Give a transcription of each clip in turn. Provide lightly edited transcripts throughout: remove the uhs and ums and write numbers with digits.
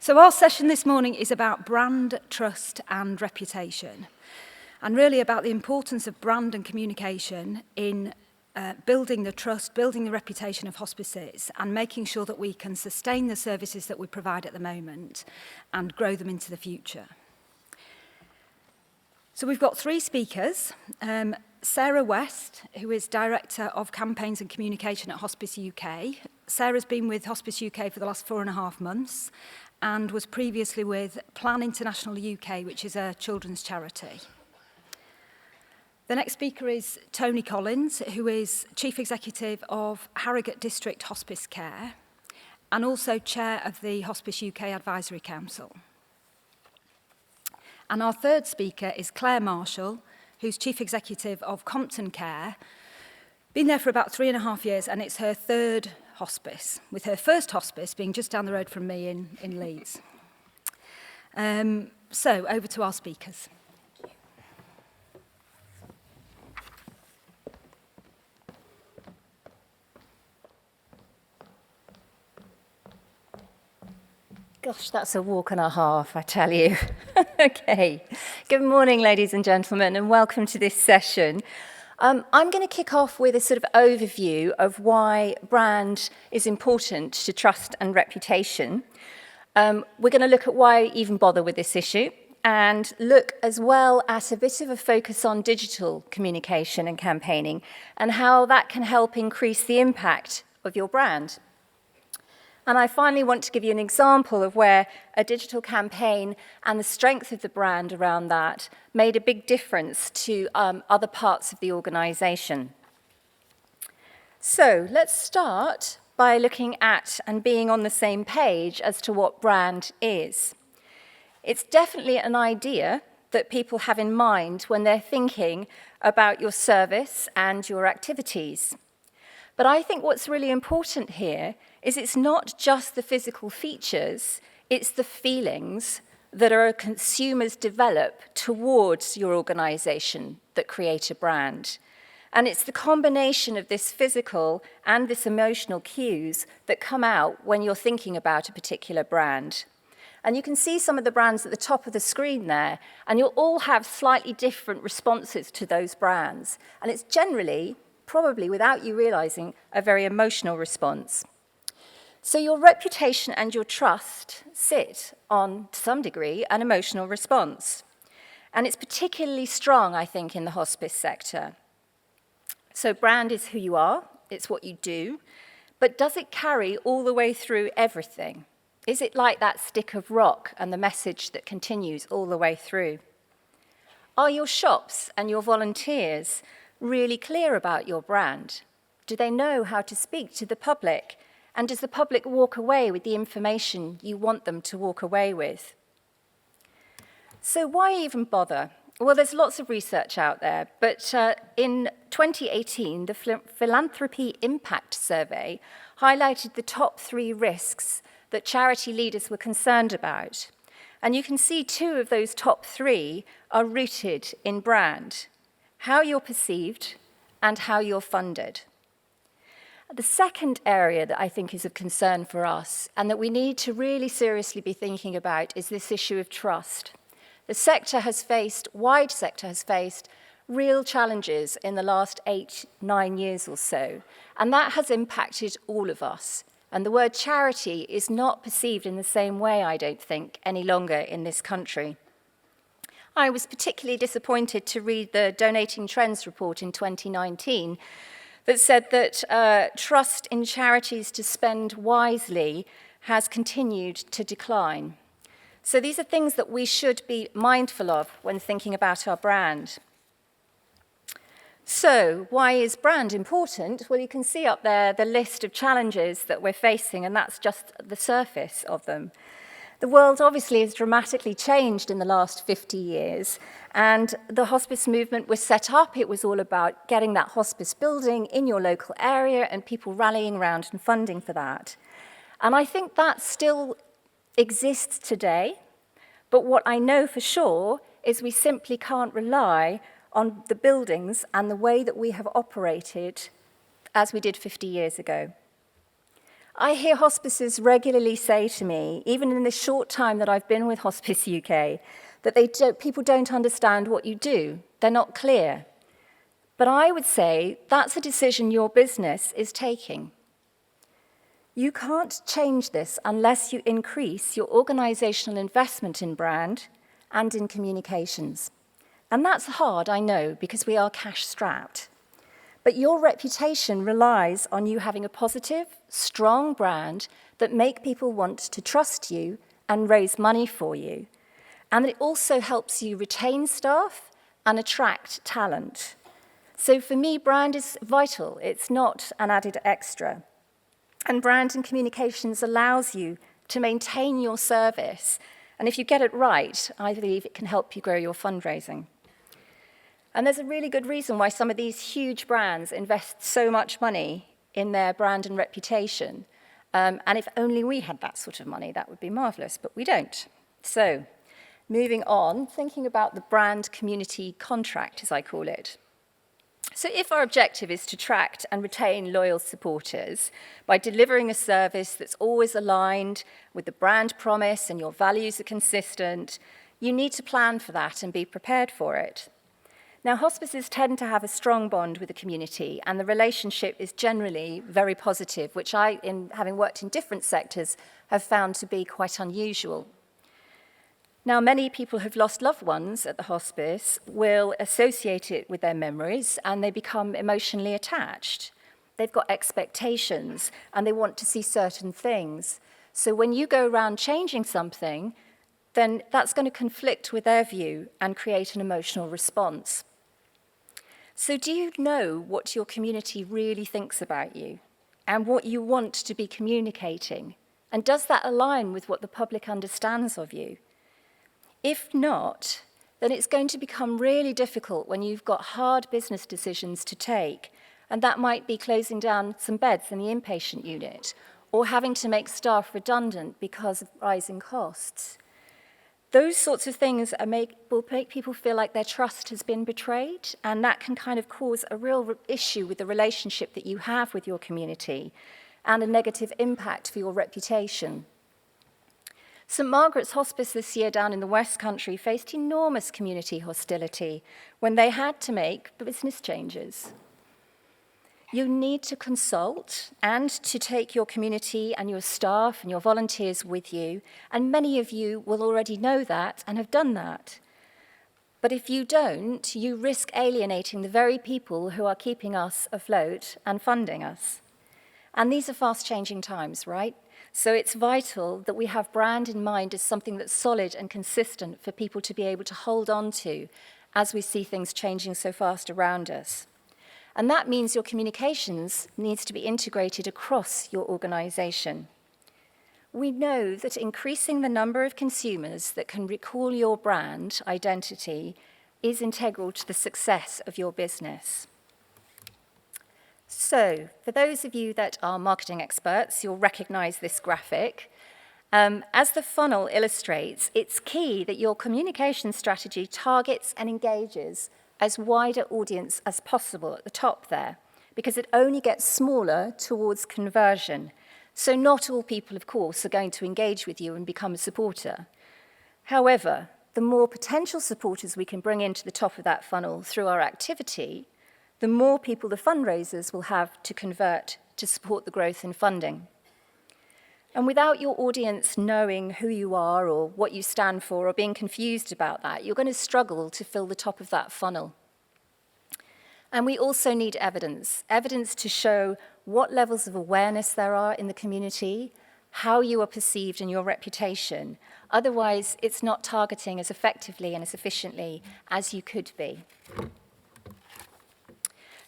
So our session this morning is about brand, trust and reputation, and really about the importance of brand and communication in building the trust, building the reputation of hospices and making sure that we can sustain the services that we provide at the moment and grow them into the future. So we've got three speakers. Sarah West, who is Director of Campaigns and Communication at Hospice UK. Sarah's been with Hospice UK for the last 4.5 months and was previously with Plan International UK, which is a children's charity. The next speaker is Tony Collins, who is Chief Executive of Herriot District Hospice Care and also Chair of the Hospice UK Advisory Council. And our third speaker is Claire Marshall, who's Chief Executive of Compton Care, been there for about 3.5 years, and it's her third hospice, with her first hospice being just down the road from me in Leeds. So, over to our speakers. Gosh, that's a walk and a half, I tell you. Okay. Good morning, ladies and gentlemen, and welcome to this session. I'm going to kick off with a sort of overview of why brand is important to trust and reputation. We're going to look at why even bother with this issue and look as well at a bit of a focus on digital communication and campaigning and how that can help increase the impact of your brand. And I finally want to give you an example of where a digital campaign and the strength of the brand around that made a big difference to other parts of the organisation. So let's start by looking at and being on the same page as to what brand is. It's definitely an idea that people have in mind when they're thinking about your service and your activities. But I think what's really important here is it's not just the physical features, it's the feelings that our consumers develop towards your organisation that create a brand. And it's the combination of this physical and this emotional cues that come out when you're thinking about a particular brand. And you can see some of the brands at the top of the screen there, and you'll all have slightly different responses to those brands. And it's generally, probably without you realising, a very emotional response. So your reputation and your trust sit on, to some degree, an emotional response. And it's particularly strong, I think, in the hospice sector. So brand is who you are, it's what you do, but does it carry all the way through everything? Is it like that stick of rock and the message that continues all the way through? Are your shops and your volunteers really clear about your brand? Do they know how to speak to the public? And does the public walk away with the information you want them to walk away with? So why even bother? Well, there's lots of research out there, but in 2018, the Philanthropy Impact Survey highlighted the top 3 risks that charity leaders were concerned about. And you can see 2 of those top 3 are rooted in brand: how you're perceived and how you're funded. The second area that I think is of concern for us and that we need to really seriously be thinking about is this issue of trust. The wide sector has faced real challenges in the last 8-9 years or so, and that has impacted all of us. And the word charity is not perceived in the same way, I don't think, any longer in this country. I was particularly disappointed to read the Donating Trends report in 2019 that said that trust in charities to spend wisely has continued to decline. So these are things that we should be mindful of when thinking about our brand. So why is brand important? Well, you can see up there the list of challenges that we're facing, and that's just the surface of them. The world obviously has dramatically changed in the last 50 years, and the hospice movement was set up. It was all about getting that hospice building in your local area and people rallying around and funding for that. And I think that still exists today, but what I know for sure is we simply can't rely on the buildings and the way that we have operated as we did 50 years ago. I hear hospices regularly say to me, even in the short time that I've been with Hospice UK, that people don't understand what you do. They're not clear. But I would say that's a decision your business is taking. You can't change this unless you increase your organisational investment in brand and in communications. And that's hard, I know, because we are cash-strapped. But your reputation relies on you having a positive, strong brand that make people want to trust you and raise money for you. And it also helps you retain staff and attract talent. So for me, brand is vital. It's not an added extra. And brand and communications allows you to maintain your service. And if you get it right, I believe it can help you grow your fundraising. And there's a really good reason why some of these huge brands invest so much money in their brand and reputation. And if only we had that sort of money, that would be marvelous, but we don't. So, moving on, thinking about the brand community contract, as I call it. So if our objective is to attract and retain loyal supporters by delivering a service that's always aligned with the brand promise and your values are consistent, you need to plan for that and be prepared for it. Now, hospices tend to have a strong bond with the community, and the relationship is generally very positive, which I, in having worked in different sectors, have found to be quite unusual. Now, many people who've lost loved ones at the hospice will associate it with their memories, and they become emotionally attached. They've got expectations, and they want to see certain things. So when you go around changing something, then that's going to conflict with their view and create an emotional response. So do you know what your community really thinks about you and what you want to be communicating? And does that align with what the public understands of you? If not, then it's going to become really difficult when you've got hard business decisions to take, and that might be closing down some beds in the inpatient unit or having to make staff redundant because of rising costs. Those sorts of things will make people feel like their trust has been betrayed, and that can kind of cause a real issue with the relationship that you have with your community and a negative impact for your reputation. St Margaret's Hospice this year down in the West Country faced enormous community hostility when they had to make business changes. You need to consult and to take your community and your staff and your volunteers with you, and many of you will already know that and have done that. But if you don't, you risk alienating the very people who are keeping us afloat and funding us. And these are fast-changing times, right? So it's vital that we have brand in mind as something that's solid and consistent for people to be able to hold on to as we see things changing so fast around us. And that means your communications needs to be integrated across your organization. We know that increasing the number of consumers that can recall your brand identity is integral to the success of your business. So, for those of you that are marketing experts, you'll recognize this graphic. As the funnel illustrates, it's key that your communication strategy targets and engages as wider audience as possible at the top there, because it only gets smaller towards conversion. So not all people, of course, are going to engage with you and become a supporter. However, the more potential supporters we can bring into the top of that funnel through our activity, the more people the fundraisers will have to convert to support the growth in funding. And without your audience knowing who you are or what you stand for or being confused about that, you're going to struggle to fill the top of that funnel. And we also need evidence to show what levels of awareness there are in the community, how you are perceived and your reputation. Otherwise, it's not targeting as effectively and as efficiently as you could be.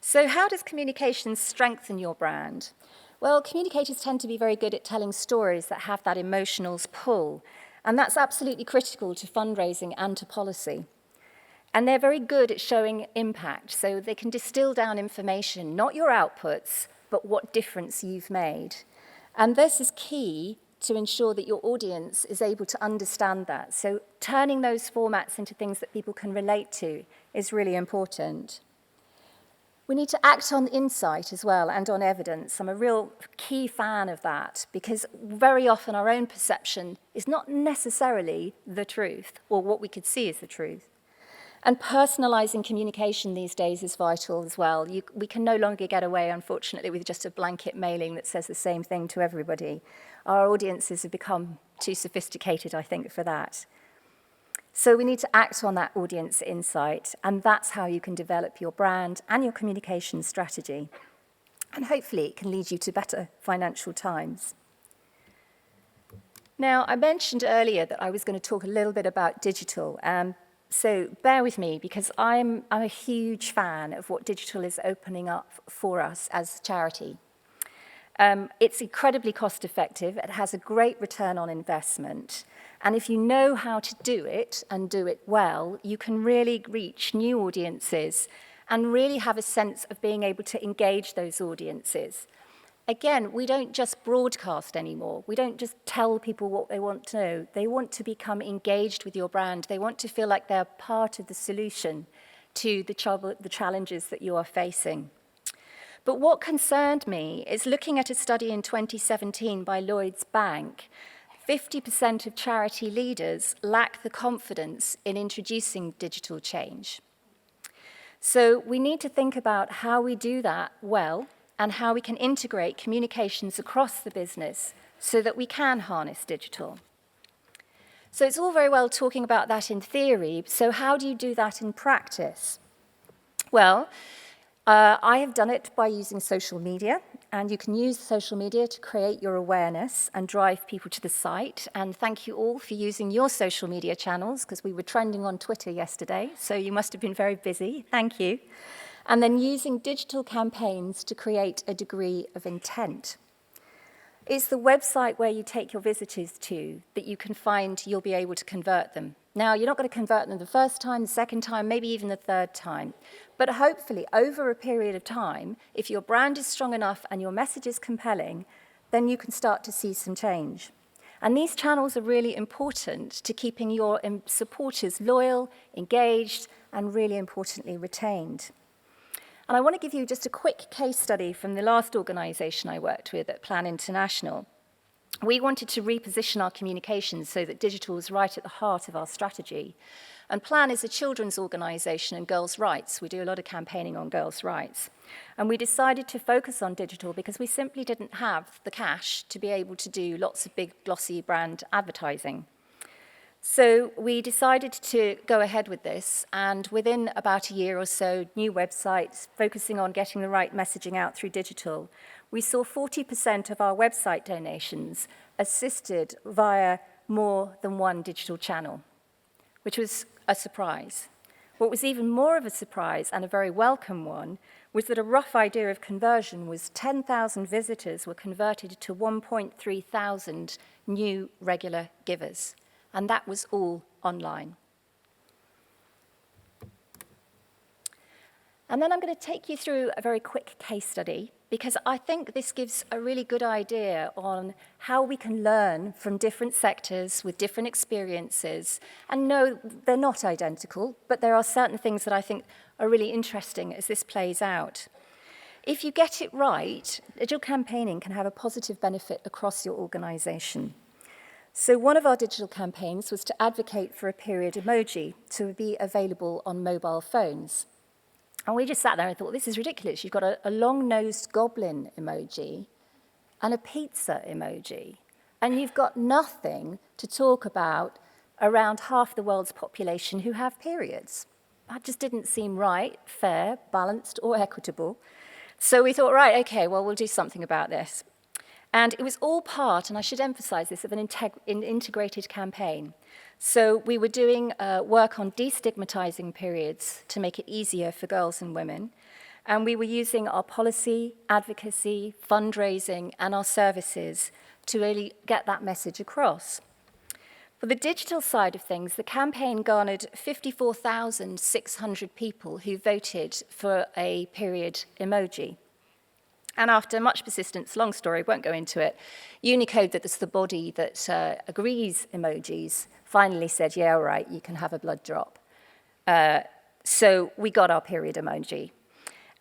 So how does communication strengthen your brand? Well, communicators tend to be very good at telling stories that have that emotional pull, and that's absolutely critical to fundraising and to policy. And they're very good at showing impact, so they can distill down information, not your outputs, but what difference you've made. And this is key to ensure that your audience is able to understand that. So turning those formats into things that people can relate to is really important. We need to act on insight as well and on evidence. I'm a real key fan of that because very often our own perception is not necessarily the truth or what we could see as the truth. And personalising communication these days is vital as well. We can no longer get away, unfortunately, with just a blanket mailing that says the same thing to everybody. Our audiences have become too sophisticated, I think, for that. So we need to act on that audience insight, and that's how you can develop your brand and your communication strategy. And hopefully it can lead you to better financial times. Now, I mentioned earlier that I was going to talk a little bit about digital. So bear with me, because I'm a huge fan of what digital is opening up for us as a charity. It's incredibly cost effective. It has a great return on investment. And if you know how to do it and do it well, you can really reach new audiences and really have a sense of being able to engage those audiences. Again, we don't just broadcast anymore. We don't just tell people what they want to know. They want to become engaged with your brand. They want to feel like they're part of the solution to the challenges that you are facing. But what concerned me is looking at a study in 2017 by Lloyds Bank. 50% of charity leaders lack the confidence in introducing digital change. So we need to think about how we do that well and how we can integrate communications across the business so that we can harness digital. So it's all very well talking about that in theory, so how do you do that in practice? Well, I have done it by using social media, and you can use social media to create your awareness and drive people to the site. And thank you all for using your social media channels, because we were trending on Twitter yesterday, so you must have been very busy. Thank you. And then using digital campaigns to create a degree of intent. It's the website where you take your visitors to that you can find you'll be able to convert them. Now, you're not going to convert them the first time, the second time, maybe even the third time. But hopefully, over a period of time, if your brand is strong enough and your message is compelling, then you can start to see some change. And these channels are really important to keeping your supporters loyal, engaged, and really importantly, retained. And I want to give you just a quick case study from the last organisation I worked with at Plan International. We wanted to reposition our communications so that digital was right at the heart of our strategy. And Plan is a children's organisation and girls' rights. We do a lot of campaigning on girls' rights. And we decided to focus on digital because we simply didn't have the cash to be able to do lots of big, glossy brand advertising. So we decided to go ahead with this, and within about a year or so, new websites, focusing on getting the right messaging out through digital, we saw 40% of our website donations assisted via more than one digital channel, which was a surprise. What was even more of a surprise, and a very welcome one, was that a rough idea of conversion was 10,000 visitors were converted to 1.3 thousand new regular givers. And that was all online. And then I'm going to take you through a very quick case study, because I think this gives a really good idea on how we can learn from different sectors with different experiences. And no, they're not identical, but there are certain things that I think are really interesting as this plays out. If you get it right, digital campaigning can have a positive benefit across your organisation. So one of our digital campaigns was to advocate for a period emoji to be available on mobile phones. And we just sat there and thought, this is ridiculous. You've got a long-nosed goblin emoji and a pizza emoji, and you've got nothing to talk about around half the world's population who have periods. That just didn't seem right, fair, balanced, or equitable. So we thought, right, okay, well, we'll do something about this. And it was all part, and I should emphasize this, of an integrated campaign. So we were doing work on destigmatizing periods to make it easier for girls and women. And we were using our policy, advocacy, fundraising, and our services to really get that message across. For the digital side of things, the campaign garnered 54,600 people who voted for a period emoji. And after much persistence, long story, won't go into it, Unicode, that's the body that agrees emojis, finally said, yeah, all right, you can have a blood drop. So we got our period emoji.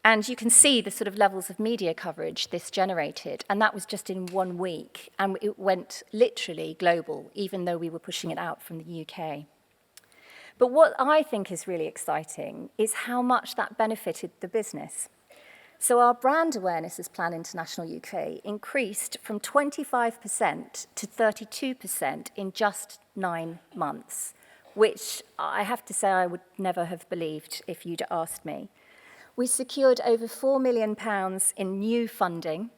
And you can see the sort of levels of media coverage this generated, and that was just in 1 week, and it went literally global, even though we were pushing it out from the UK. But what I think is really exciting is how much that benefited the business. So our brand awareness as Plan International UK increased from 25% to 32% in just 9 months, which I have to say I would never have believed if you'd asked me. We secured over £4 million in new funding,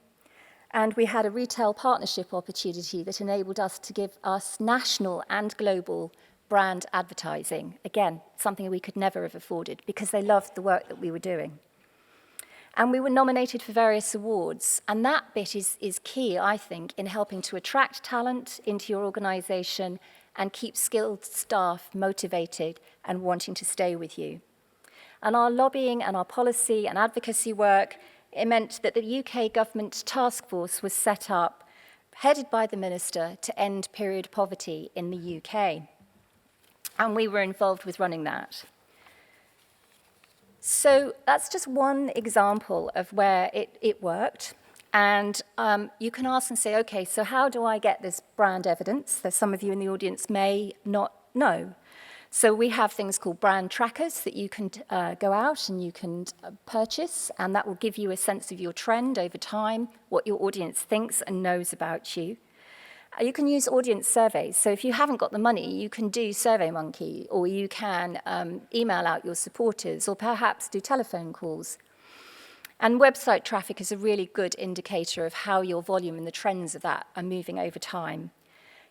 and we had a retail partnership opportunity that enabled us to give us national and global brand advertising. Again, something we could never have afforded because they loved the work that we were doing. And we were nominated for various awards, and that bit is key, I think, in helping to attract talent into your organisation and keep skilled staff motivated and wanting to stay with you. And our lobbying and our policy and advocacy work, it meant that the UK government task force was set up, headed by the Minister, to end period poverty in the UK. And we were involved with running that. So that's just one example of where it worked. And you can ask and say, okay, so how do I get this brand evidence that some of you in the audience may not know? So we have things called brand trackers that you can go out and you can purchase, and that will give you a sense of your trend over time, what your audience thinks and knows about you. You can use audience surveys. So if you haven't got the money, you can do SurveyMonkey, or you can email out your supporters, or perhaps do telephone calls. And website traffic is a really good indicator of how your volume and the trends of that are moving over time.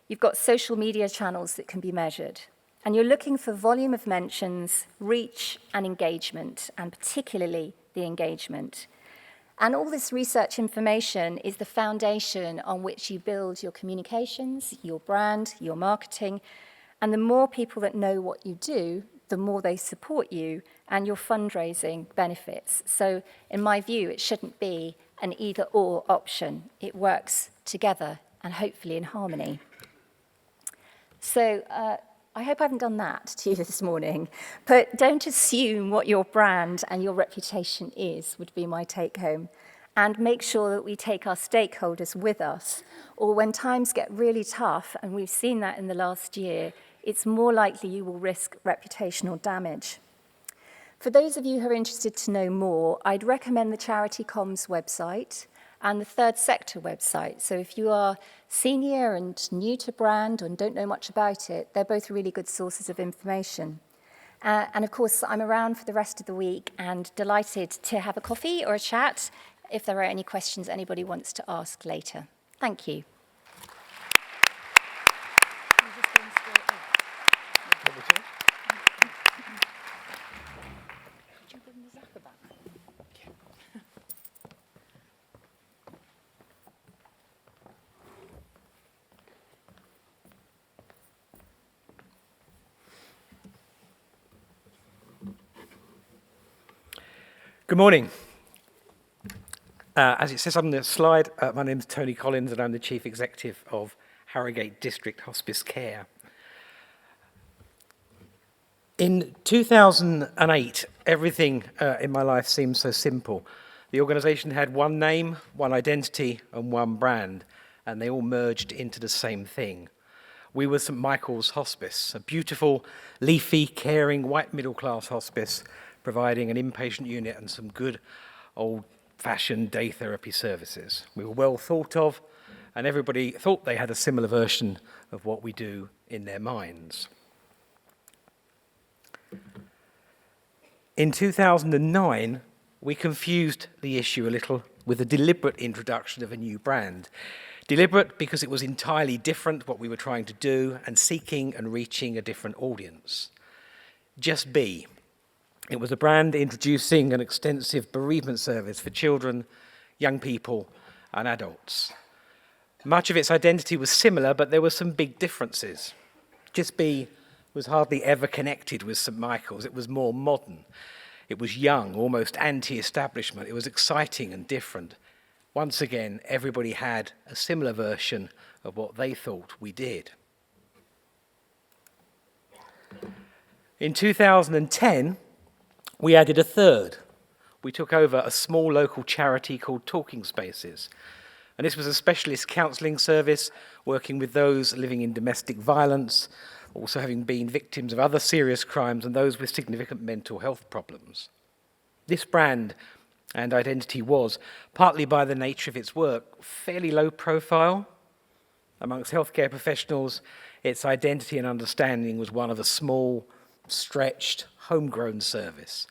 You've got social media channels that can be measured. And you're looking for volume of mentions, reach, and engagement, and particularly the engagement. And all this research information is the foundation on which you build your communications, your brand, your marketing. And the more people that know what you do, the more they support you and your fundraising benefits. So in my view, it shouldn't be an either-or option. It works together and hopefully in harmony. So I hope I haven't done that to you this morning, but don't assume what your brand and your reputation is, would be my take home. And make sure that we take our stakeholders with us, or when times get really tough, and we've seen that in the last year, it's more likely you will risk reputational damage. For those of you who are interested to know more, I'd recommend the Charity Comms website and the Third Sector website. So if you are senior and new to brand and don't know much about it, they're both really good sources of information. And of course, I'm around for the rest of the week and delighted to have a coffee or a chat if there are any questions anybody wants to ask later. Thank you. Good morning. As it says on the slide, my name is Tony Collins and I'm the Chief Executive of Harrogate District Hospice Care. In 2008, everything in my life seemed so simple. The organisation had one name, one identity and one brand, and they all merged into the same thing. We were St Michael's Hospice, a beautiful, leafy, caring, white middle-class hospice providing an inpatient unit and some good old-fashioned day therapy services. We were well thought of, and everybody thought they had a similar version of what we do in their minds. In 2009, we confused the issue a little with the deliberate introduction of a new brand. Deliberate because it was entirely different what we were trying to do and seeking and reaching a different audience. Just Be. It was a brand introducing an extensive bereavement service for children, young people, and adults. Much of its identity was similar, but there were some big differences. Just Be was hardly ever connected with St Michael's. It was more modern. It was young, almost anti-establishment. It was exciting and different. Once again, everybody had a similar version of what they thought we did. In 2010, we added a third. we took over a small local charity called Talking Spaces. And this was a specialist counselling service working with those living in domestic violence, also having been victims of other serious crimes and those with significant mental health problems. This brand and identity was, partly by the nature of its work, fairly low profile. Amongst healthcare professionals, its identity and understanding was one of a small, stretched, homegrown service.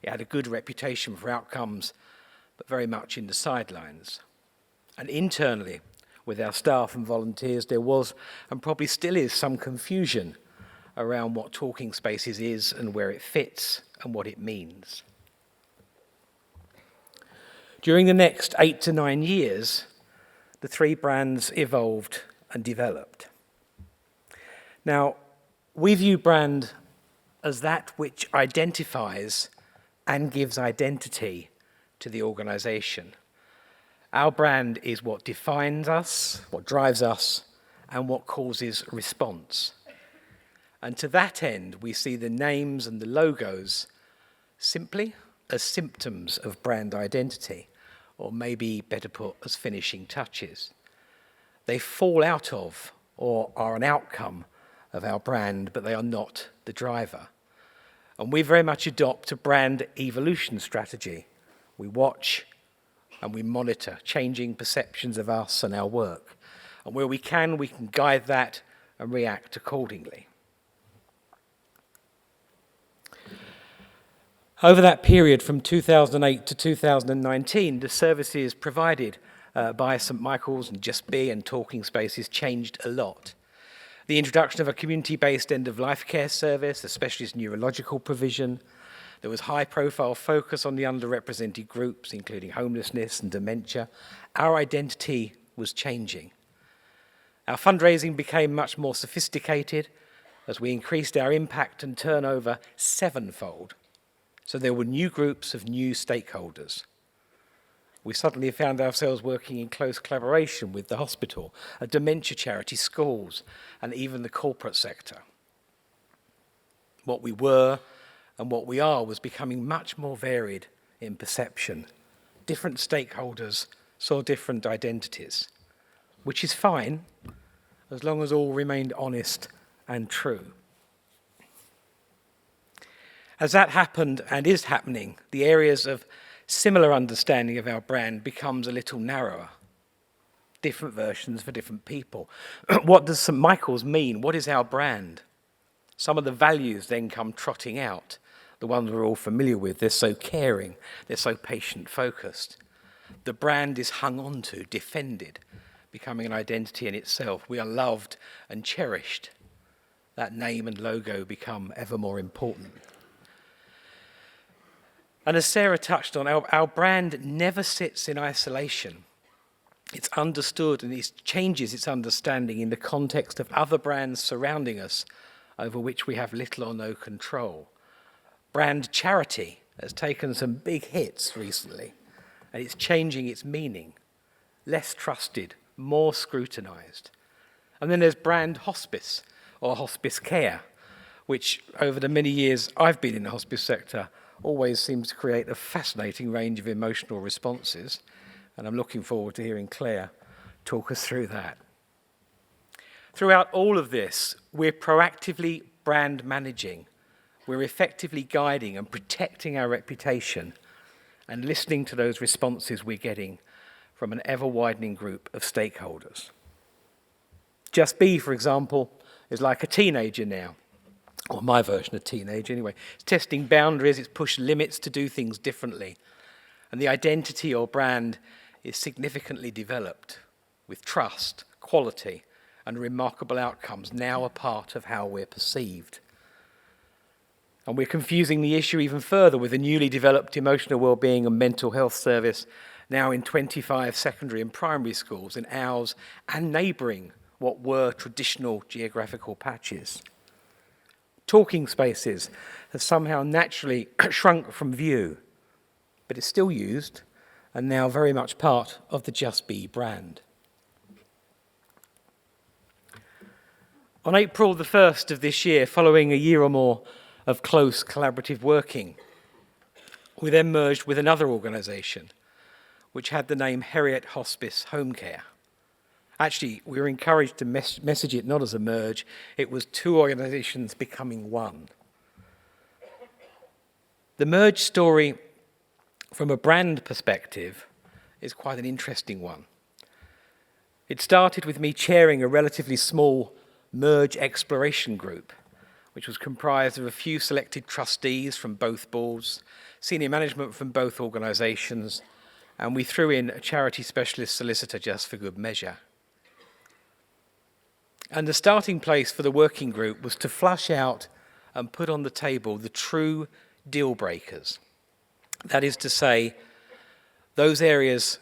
It had a good reputation for outcomes, but very much in the sidelines. And internally, with our staff and volunteers, there was, and probably still is, some confusion around what Talking Spaces is and where it fits and what it means. During the next 8 to 9 years, the three brands evolved and developed. Now, we view brand as that which identifies and gives identity to the organisation. Our brand is what defines us, what drives us, and what causes response. And to that end, we see the names and the logos simply as symptoms of brand identity, or maybe better put, as finishing touches. They fall out of or are an outcome of our brand, but they are not the driver. And we very much adopt a brand evolution strategy. We watch and we monitor changing perceptions of us and our work. And where we can guide that and react accordingly. Over that period from 2008 to 2019, the services provided by St Michael's and Just Be and Talking Spaces changed a lot. The introduction of a community-based end-of-life care service, a specialist neurological provision. There was high-profile focus on the underrepresented groups, including homelessness and dementia. Our identity was changing. Our fundraising became much more sophisticated as we increased our impact and turnover sevenfold. So there were new groups of new stakeholders. We suddenly found ourselves working in close collaboration with the hospital, a dementia charity, schools, and even the corporate sector. What we were and what we are was becoming much more varied in perception. Different stakeholders saw different identities, which is fine as long as all remained honest and true. As that happened and is happening, the areas of similar understanding of our brand becomes a little narrower. Different versions for different people. What does St Michael's mean? What is our brand? Some of the values then come trotting out, the ones we're all familiar with. They're so caring, they're so patient-focused. The brand is hung on to, defended, becoming an identity in itself. We are loved and cherished. That name and logo become ever more important. And as Sarah touched on, our brand never sits in isolation. It's understood and it changes its understanding in the context of other brands surrounding us over which we have little or no control. Brand charity has taken some big hits recently, and it's changing its meaning. Less trusted, more scrutinised. And then there's brand hospice or hospice care, which over the many years I've been in the hospice sector always seems to create a fascinating range of emotional responses, and I'm looking forward to hearing Claire talk us through that. Throughout all of this, we're proactively brand managing, we're effectively guiding and protecting our reputation and listening to those responses we're getting from an ever-widening group of stakeholders. Just Be, for example, is like a teenager now. Or my version of teenage anyway. It's testing boundaries, it's pushed limits to do things differently. And the identity or brand is significantly developed with trust, quality, and remarkable outcomes now a part of how we're perceived. And we're confusing the issue even further with a newly developed emotional wellbeing and mental health service now in 25 secondary and primary schools in ours and neighbouring what were traditional geographical patches. Talking Spaces has somehow naturally shrunk from view, but it's still used and now very much part of the Just Be brand. On April the 1st of this year, following a year or more of close collaborative working, We then merged with another organisation, which had the name Herriot Hospice Home Care. Actually, we were encouraged to message it not as a merge, it was two organisations becoming one. The merge story, from a brand perspective, is quite an interesting one. It started with me chairing a relatively small merge exploration group, which was comprised of a few selected trustees from both boards, senior management from both organisations, and we threw in a charity specialist solicitor just for good measure. And the starting place for the working group was to flush out and put on the table the true deal breakers. That is to say, those areas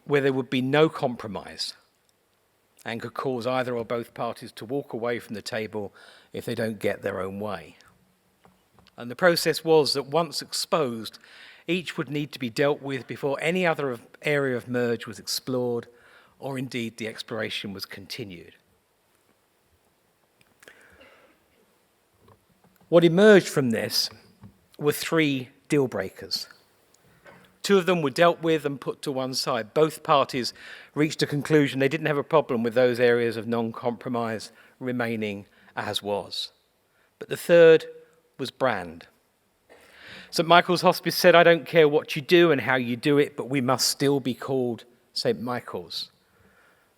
where there would be no compromise and could cause either or both parties to walk away from the table if they don't get their own way. And the process was that once exposed, each would need to be dealt with before any other area of merge was explored, or indeed the exploration was continued. What emerged from this were three deal breakers. Two of them were dealt with and put to one side. Both parties reached a conclusion they didn't have a problem with those areas of non-compromise remaining as was. But the third was brand. St Michael's Hospice said, "I don't care what you do and how you do it, but we must still be called St Michael's."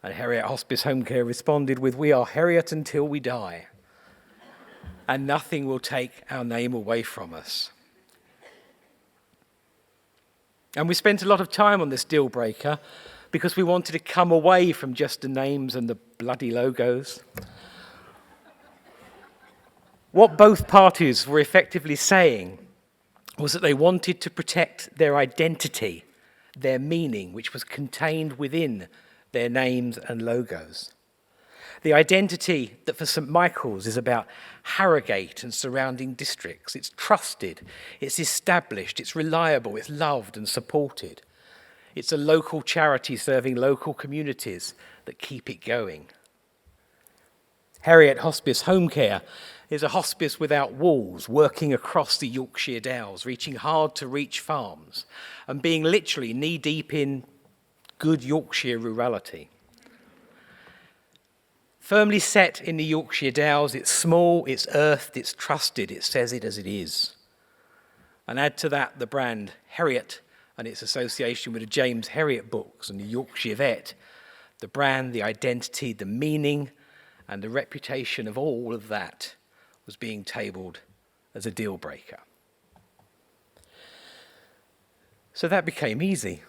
And Herriot Hospice Home Care responded with, "We are Herriot until we die, and nothing will take our name away from us." And we spent a lot of time on this deal breaker because we wanted to come away from just the names and the bloody logos. What both parties were effectively saying was that they wanted to protect their identity, their meaning, which was contained within their names and logos. The identity that for St Michael's is about Harrogate and surrounding districts. It's trusted, it's established, it's reliable, it's loved and supported. It's a local charity serving local communities that keep it going. Herriot Hospice Home Care is a hospice without walls, working across the Yorkshire Dales, reaching hard-to-reach farms, and being literally knee-deep in good Yorkshire rurality. Firmly set in the Yorkshire Dales, it's small, it's earthed, it's trusted, it says it as it is. And add to that the brand Herriot and its association with the James Herriot books and the Yorkshire Vet, the brand, the identity, the meaning, and the reputation of all of that was being tabled as a deal breaker. So that became easy.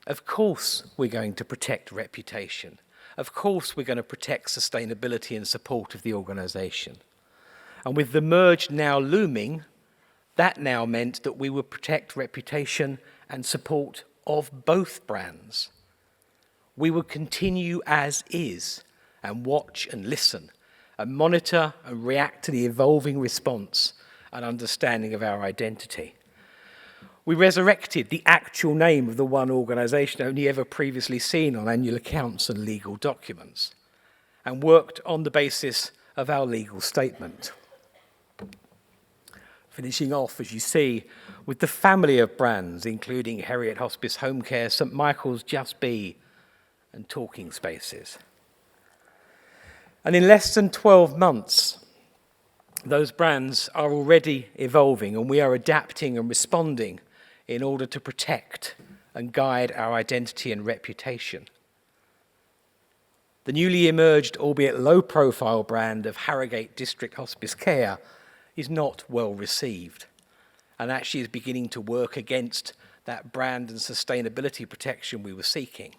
Of course we're going to protect reputation. Of course we're going to protect sustainability and support of the organisation. And with the merge now looming, that now meant that we would protect reputation and support of both brands. We would continue as is and watch and listen and monitor and react to the evolving response and understanding of our identity. We resurrected the actual name of the one organisation only ever previously seen on annual accounts and legal documents, and worked on the basis of our legal statement. Finishing off, as you see, with the family of brands, including Herriot Hospice Home Care, St Michael's Just Be, and Talking Spaces. And in less than 12 months, those brands are already evolving, and we are adapting and responding in order to protect and guide our identity and reputation. The newly emerged, albeit low-profile brand of Harrogate District Hospice Care is not well received, and actually is beginning to work against that brand and sustainability protection we were seeking.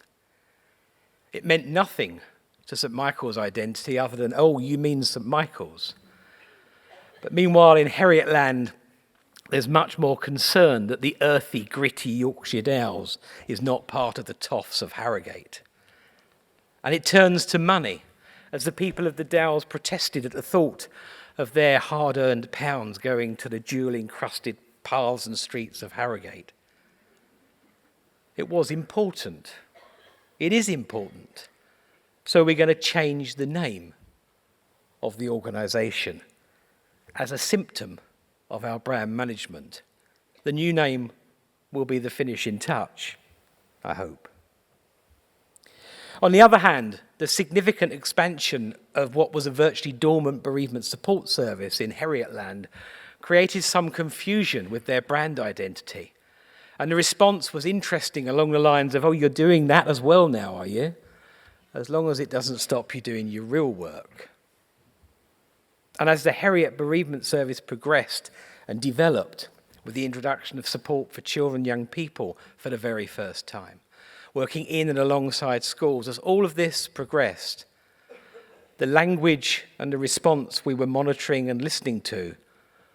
It meant nothing to St Michael's identity other than, "Oh, you mean St Michael's." But meanwhile, in Herriot land, there's much more concern that the earthy, gritty Yorkshire Dales is not part of the toffs of Harrogate. And it turns to money, as the people of the Dales protested at the thought of their hard-earned pounds going to the jewel-encrusted paths and streets of Harrogate. It was important. It is important. So we're going to change the name of the organisation as a symptom of our brand management The new name will be the finishing touch, I hope. On the other hand, the significant expansion of what was a virtually dormant bereavement support service in Herriot land created some confusion with their brand identity. And the response was interesting along the lines of, oh, you're doing that as well now, are you? As long as it doesn't stop you doing your real work. And as the Herriot bereavement service progressed and developed with the introduction of support for children and young people for the very first time, working in and alongside schools, as all of this progressed, the language and the response we were monitoring and listening to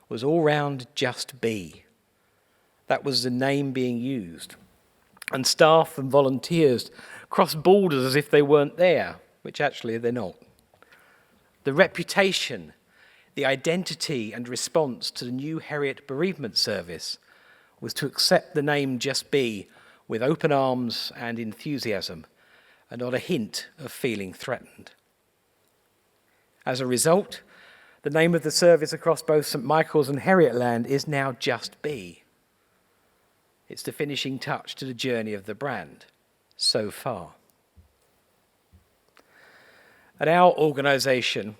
was all round just be. That was the name being used. And staff and volunteers crossed borders as if they weren't there, which actually they're not. The reputation, the identity and response to the new Herriot bereavement service was to accept the name Just Be with open arms and enthusiasm, and not a hint of feeling threatened. As a result, the name of the service across both St Michael's and Herriot land is now Just Be. It's the finishing touch to the journey of the brand so far. At our organisation,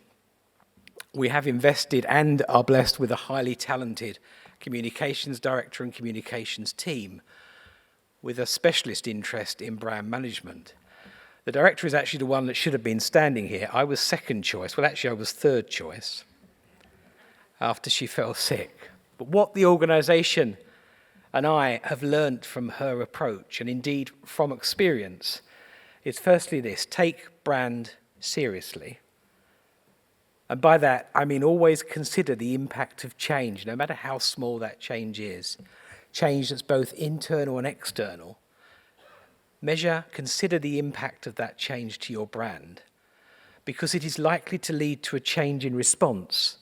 we have invested and are blessed with a highly talented communications director and communications team with a specialist interest in brand management. The director is actually the one that should have been standing here. I was second choice. Well, actually, I was third choice after she fell sick. But what the organisation and I have learnt from her approach, and indeed from experience, is firstly this: take brand seriously. And by that, I mean always consider the impact of change, no matter how small that change is. Change that's both internal and external. Consider the impact of that change to your brand, because it is likely to lead to a change in response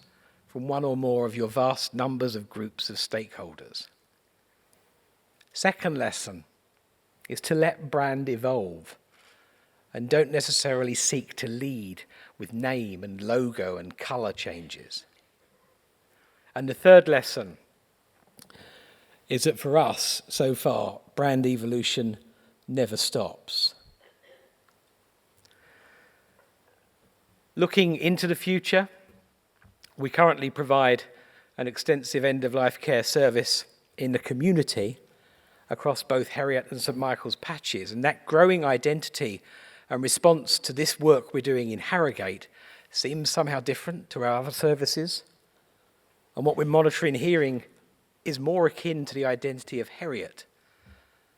from one or more of your vast numbers of groups of stakeholders. Second lesson is to let brand evolve and don't necessarily seek to lead with name and logo and colour changes. And the third lesson is that for us, so far, brand evolution never stops. Looking into the future, we currently provide an extensive end-of-life care service in the community across both Herriot and St Michael's patches, and that growing identity and response to this work we're doing in Harrogate seems somehow different to our other services. And what we're monitoring and hearing is more akin to the identity of Herriot.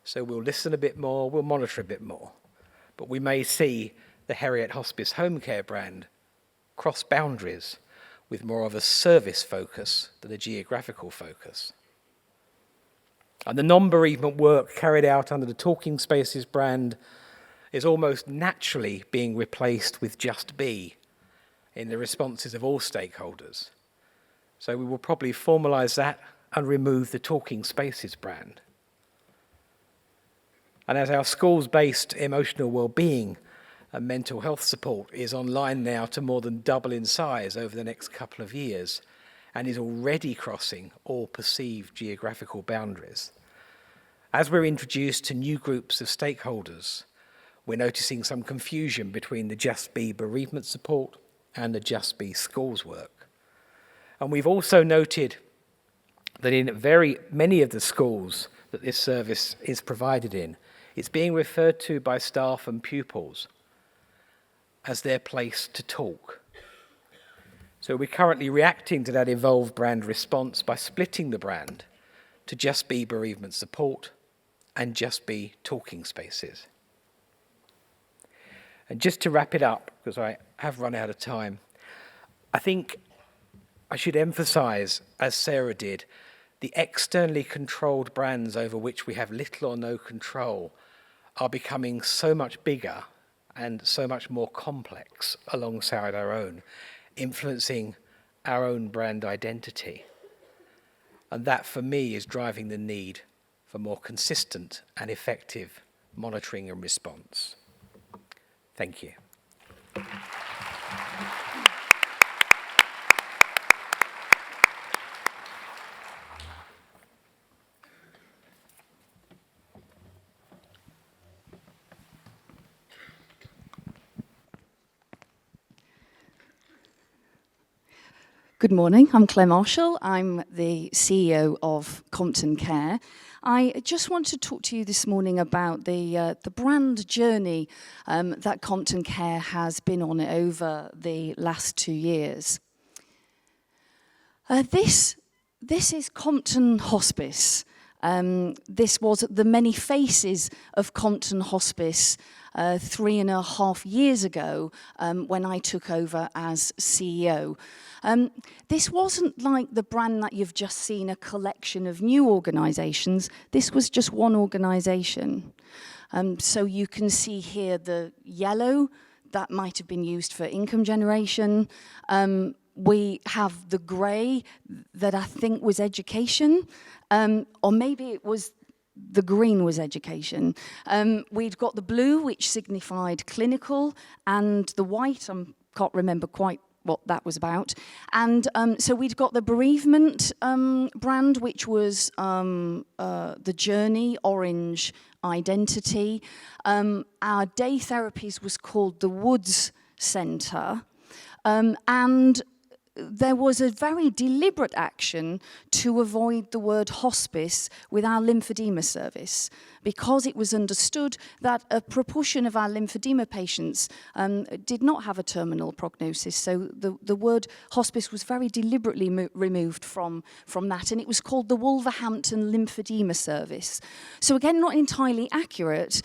So we'll listen a bit more, we'll monitor a bit more. But we may see the Herriot Hospice Home Care brand cross boundaries with more of a service focus than a geographical focus. And the non-bereavement work carried out under the Talking Spaces brand is almost naturally being replaced with Just Be in the responses of all stakeholders. So we will probably formalise that and remove the Talking Spaces brand. And as our schools-based emotional well-being and mental health support is online now to more than double in size over the next couple of years and is already crossing all perceived geographical boundaries, as we're introduced to new groups of stakeholders, we're noticing some confusion between the Just Be bereavement support and the Just Be schools work. And we've also noted that in very many of the schools that this service is provided in, it's being referred to by staff and pupils as their place to talk. So we're currently reacting to that evolved brand response by splitting the brand to Just Be bereavement support and Just Be talking spaces. And just to wrap it up, because I have run out of time, I think I should emphasise, as Sarah did, the externally controlled brands over which we have little or no control are becoming so much bigger and so much more complex alongside our own, influencing our own brand identity. And that, for me, is driving the need for more consistent and effective monitoring and response. Thank you. Good morning, I'm Claire Marshall. I'm the CEO of Compton Care. I just want to talk to you this morning about the brand journey that Compton Care has been on over the last 2 years. This is Compton Hospice. This was the many faces of Compton Hospice 3.5 years ago when I took over as CEO. This wasn't like the brand that you've just seen, a collection of new organisations. This was just one organisation. So you can see here the yellow, that might have been used for income generation. We have the grey that I think was education, or maybe it was the green was education. We'd got the blue, which signified clinical, and the white, I can't remember quite what that was about. And so we'd got the bereavement brand, which was the journey, orange, identity. Our day therapies was called the Woods Centre. And there was a very deliberate action to avoid the word hospice with our lymphedema service, because it was understood that a proportion of our lymphedema patients did not have a terminal prognosis. So the word hospice was very deliberately removed from that, and it was called the Wolverhampton Lymphedema Service. So again, not entirely accurate,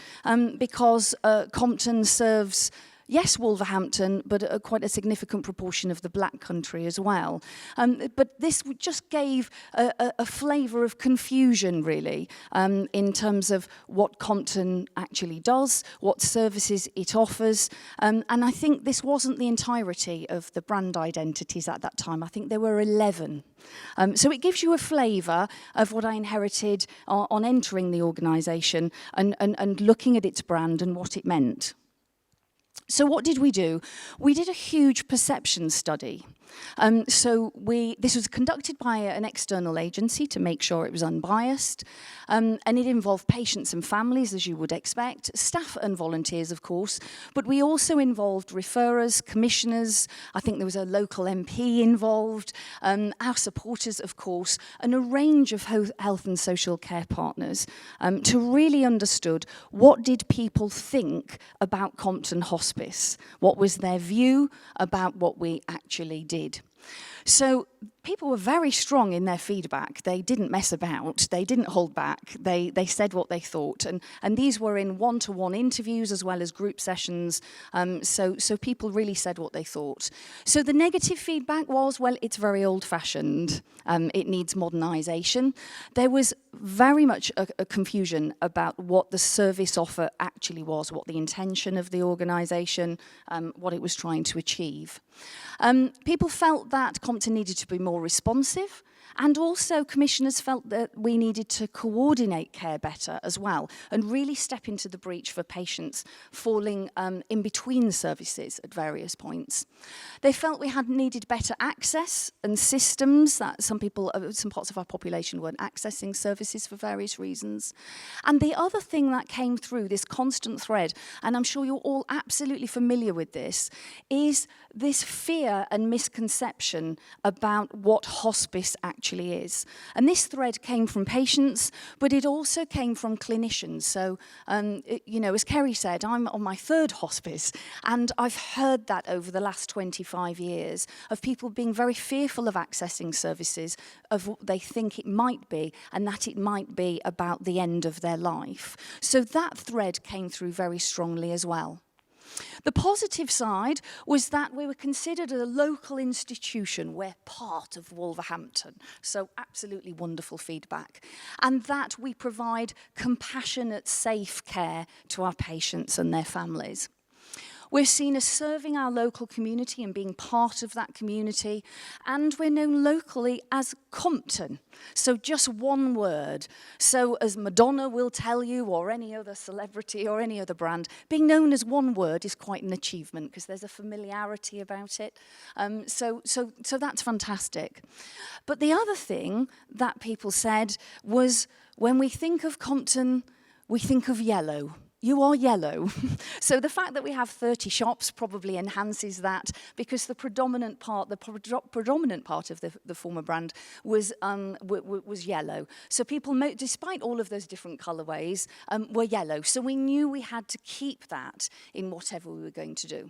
because Compton serves, yes, Wolverhampton, but quite a significant proportion of the Black Country as well. But this just gave a flavour of confusion, really, in terms of what Compton actually does, what services it offers. And I think this wasn't the entirety of the brand identities at that time. I think there were 11. So it gives you a flavour of what I inherited on entering the organisation and looking at its brand and what it meant. So what did we do? We did a huge perception study. This was conducted by an external agency to make sure it was unbiased, and it involved patients and families, as you would expect, staff and volunteers, of course, but we also involved referrers, commissioners. I think there was a local MP involved, our supporters, of course, and a range of health and social care partners to really understood what did people think about Compton Hospice, what was their view about what we actually did. So people were very strong in their feedback. They didn't mess about. They didn't hold back. They said what they thought. And these were in one-to-one interviews as well as group sessions. So people really said what they thought. So the negative feedback was, well, it's very old-fashioned. It needs modernisation. There was very much a confusion about what the service offer actually was, what the intention of the organisation, what it was trying to achieve. People felt that Compton needed to be more responsive, and also commissioners felt that we needed to coordinate care better as well and really step into the breach for patients falling in between services at various points. They felt we needed better access and systems, that some parts of our population weren't accessing services for various reasons. And the other thing that came through, this constant thread, and I'm sure you're all absolutely familiar with this, is this fear and misconception about what hospice actually is. And this thread came from patients, but it also came from clinicians. So, as Kerry said, I'm on my 3rd hospice, and I've heard that over the last 25 years of people being very fearful of accessing services, of what they think it might be, and that it might be about the end of their life. So that thread came through very strongly as well. The positive side was that we were considered a local institution. We're part of Wolverhampton, so absolutely wonderful feedback. And that we provide compassionate, safe care to our patients and their families. We're seen as serving our local community and being part of that community, and we're known locally as Compton. So just one word. So as Madonna will tell you, or any other celebrity or any other brand, being known as one word is quite an achievement because there's a familiarity about it. So that's fantastic. But the other thing that people said was, when we think of Compton, we think of yellow. you are yellow. So the fact that we have 30 shops probably enhances that, because the predominant part of the former brand was yellow. So people, despite all of those different colourways, were yellow. So we knew we had to keep that in whatever we were going to do.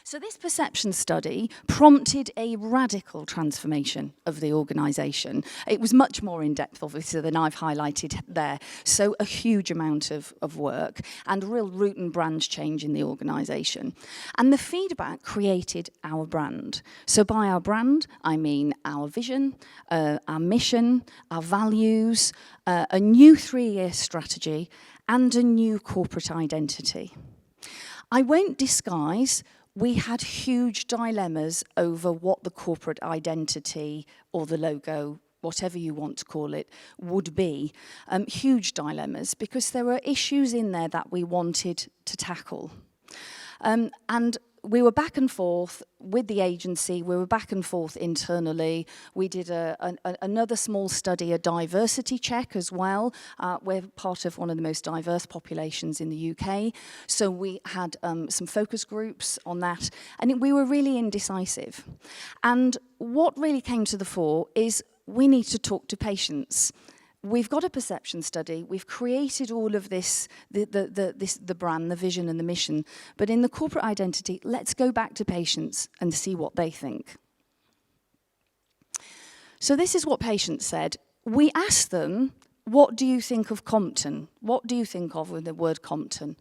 So this perception study prompted a radical transformation of the organisation. It was much more in-depth, obviously, than I've highlighted there. So a huge amount of work and real root and branch change in the organisation. And the feedback created our brand. So by our brand, I mean our vision, our mission, our values, a new 3-year strategy, and a new corporate identity. I won't disguise, we had huge dilemmas over what the corporate identity or the logo, whatever you want to call it, would be. Huge dilemmas, because there were issues in there that we wanted to tackle. And we were back and forth with the agency, we were back and forth internally. We did another small study, a diversity check as well. We're part of one of the most diverse populations in the UK. So we had some focus groups on that, and we were really indecisive. And what really came to the fore is we need to talk to patients. We've got a perception study, we've created all of this, the brand, the vision and the mission, but in the corporate identity, let's go back to patients and see what they think. So this is what patients said. We asked them, what do you think of Compton? What do you think of with the word Compton?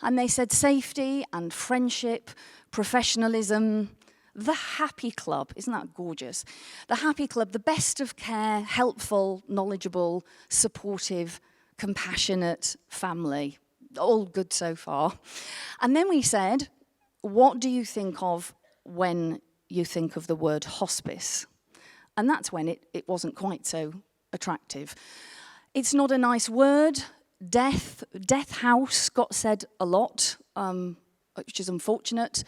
And they said safety and friendship, professionalism, the happy club. Isn't that gorgeous? The happy club, the best of care, helpful, knowledgeable, supportive, compassionate family. All good so far. And then we said, what do you think of when you think of the word hospice? And that's when it wasn't quite so attractive. It's not a nice word. Death house got said a lot, which is unfortunate.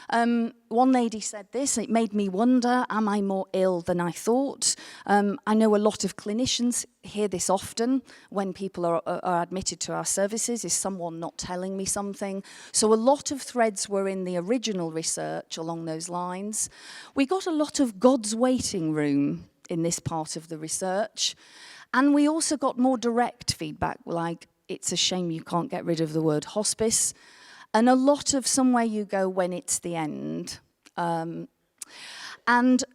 One lady said this, it made me wonder, am I more ill than I thought? I know a lot of clinicians hear this often when people are admitted to our services, is someone not telling me something? So a lot of threads were in the original research along those lines. We got a lot of God's waiting room in this part of the research. And we also got more direct feedback, like, it's a shame you can't get rid of the word hospice. And a lot of somewhere you go when it's the end. And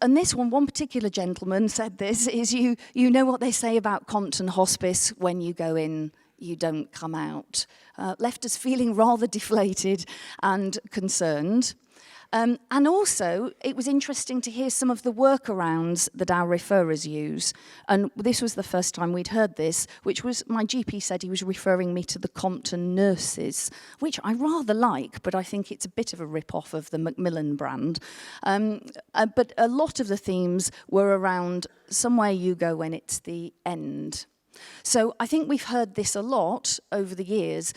this one particular gentleman said this, is you know what they say about Compton Hospice, when you go in, you don't come out. Left us feeling rather deflated and concerned. And also, it was interesting to hear some of the workarounds that our referrers use. And this was the first time we'd heard this, which was, my GP said he was referring me to the Compton nurses, which I rather like, but I think it's a bit of a rip-off of the Macmillan brand. But a lot of the themes were around somewhere you go when it's the end. So I think we've heard this a lot over the years,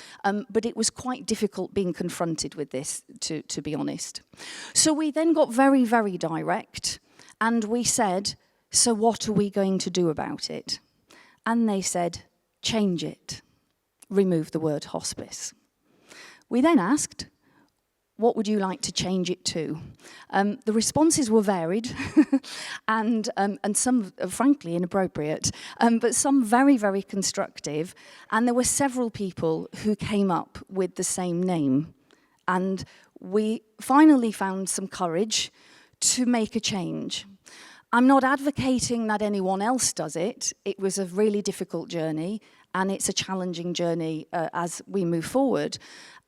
but it was quite difficult being confronted with this, to be honest. So we then got very, very direct, and we said, so what are we going to do about it? And they said, change it. Remove the word hospice. We then asked, what would you like to change it to? The responses were varied and some, frankly, inappropriate, but some very, very constructive. And there were several people who came up with the same name. And we finally found some courage to make a change. I'm not advocating that anyone else does it. It was a really difficult journey, and it's a challenging journey as we move forward.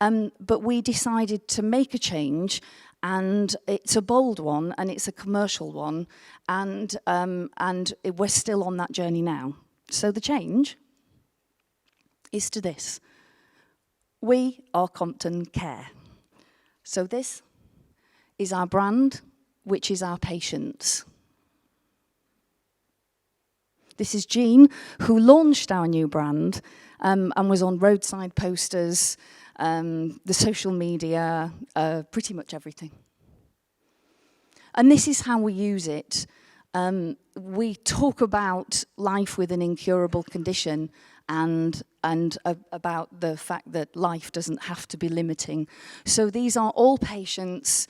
But we decided to make a change, and it's a bold one, and it's a commercial one, and we're still on that journey now. So the change is to this. We are Compton Care. So this is our brand, which is our patients. This is Jean, who launched our new brand and was on roadside posters, the social media, pretty much everything. And this is how we use it. We talk about life with an incurable condition, and about the fact that life doesn't have to be limiting. So these are all patients.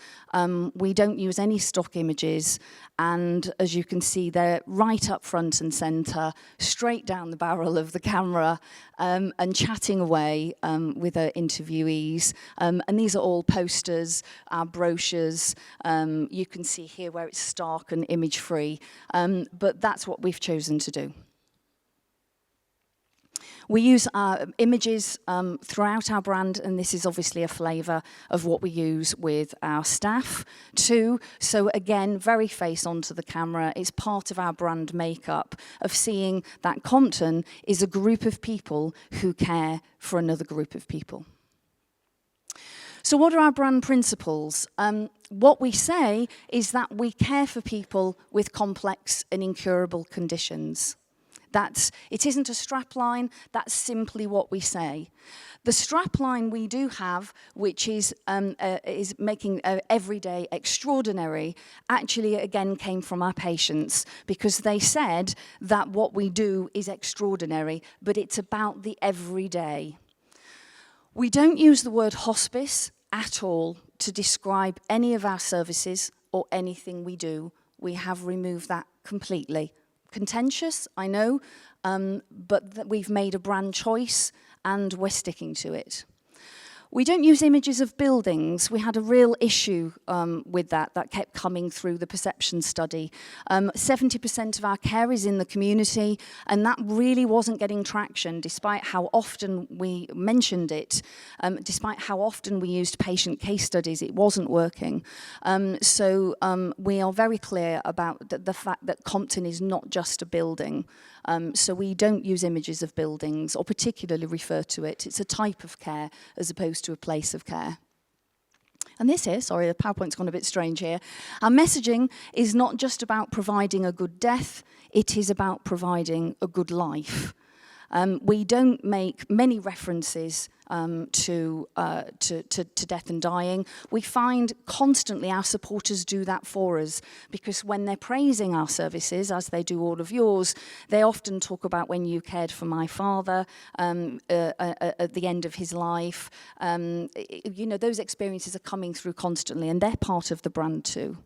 We don't use any stock images, and as you can see, they're right up front and centre, straight down the barrel of the camera, and chatting away with our interviewees. And these are all posters, our brochures. You can see here where it's stark and image-free, but that's what we've chosen to do. We use images throughout our brand, and this is obviously a flavour of what we use with our staff too. So again, very face onto the camera. It's part of our brand makeup of seeing that Compton is a group of people who care for another group of people. So what are our brand principles? What we say is that we care for people with complex and incurable conditions. It isn't a strapline, that's simply what we say. The strapline we do have, which is making every day extraordinary, actually again came from our patients, because they said that what we do is extraordinary, but it's about the everyday. We don't use the word hospice at all to describe any of our services or anything we do. We have removed that completely. Contentious, I know, but we've made a brand choice and we're sticking to it. We don't use images of buildings. We had a real issue with that kept coming through the perception study. 70% of our care is in the community, and that really wasn't getting traction, despite how often we mentioned it, despite how often we used patient case studies, it wasn't working. So we are very clear about the fact that Compton is not just a building. So we don't use images of buildings or particularly refer to it. It's a type of care as opposed to a place of care. And this here, sorry, the PowerPoint's gone a bit strange here. Our messaging is not just about providing a good death, it is about providing a good life. We don't make many references to death and dying. We find constantly our supporters do that for us, because when they're praising our services, as they do all of yours, they often talk about when you cared for my father at the end of his life. You know, those experiences are coming through constantly, and they're part of the brand too.